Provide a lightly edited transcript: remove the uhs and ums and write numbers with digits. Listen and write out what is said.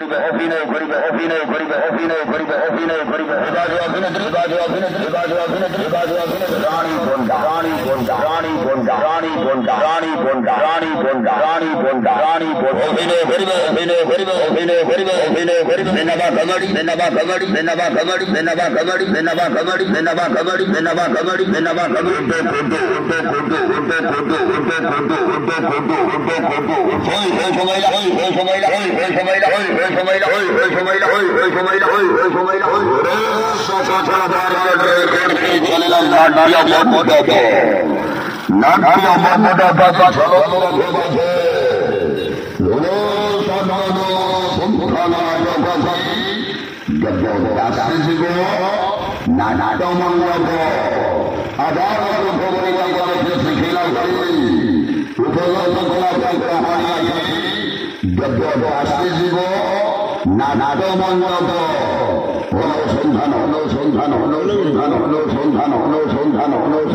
অভিনয় করিবে অভিনয় করিবে অভিনয় করিবে অভিনয় করিবে এবারে অভিনেত্রী এবারে অভিনেত্রী এবারে অভিনেত্রী এবারে অভিনেত্রী রানী বন্ডা রানী বন্ডা রানী বন্ডা রানী বন্ডা রানী বন্ডা রানী বন্ডা রানী বন্ডা রানী বন্ডা অভিনয় করিবে অভিনয় করিবে অভিনয় করিবে অভিনয় করিবে বেনাবা কবাডি বেনাবা কবাডি বেনাবা কবাডি বেনাবা কবাডি বেনাবা কবাডি বেনাবা কবাডি বেনাবা কবাডি বেনাবা কবাডি অনুসন্ধান অনুসন্ধান অনুসন্ধান অনুসন্ধান অনুসন্ধান অনুসন্ধান